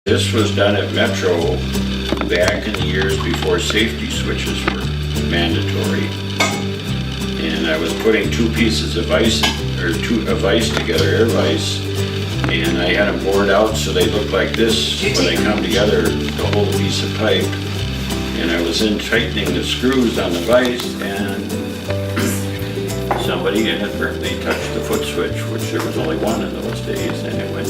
This was done at Metro back in the years before safety switches were mandatory. And I was putting two pieces of ice, of ice together, air ice, and I had them bored out so they look like this when they come together to hold a piece of pipe. And I was in tightening the screws on the vise, and somebody inadvertently touched the foot switch, which there was only one in those days, and it went,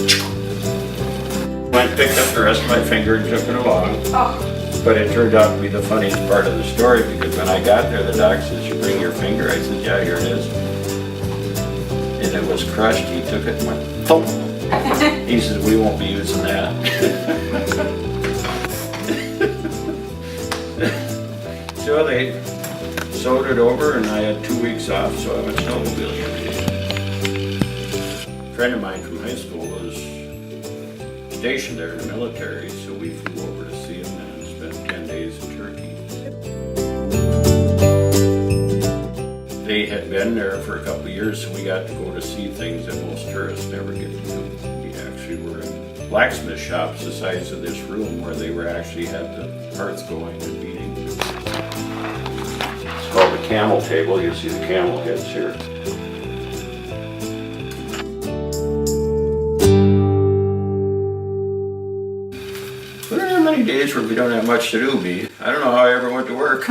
picked up the rest of my finger and took it along. Oh. But it turned out to be the funniest part of the story, because when I got there, the doc says, "You bring your finger?" I said, "Yeah, here it is." And it was crushed. He took it and went, thump. He says, "We won't be using that." So they sewed it over, and I had 2 weeks off, so I went snowmobiling every day. A friend of mine from high school was stationed there in the military, so we flew over to see him and spent 10 days in Turkey. They had been there for a couple of years, so we got to go to see things that most tourists never get to do. We actually were in blacksmith shops the size of this room, where they were actually had the parts going and beating. It's called the camel table. You see the camel heads here. But there are many days where we don't have much to do, B. I don't know how I ever went to work.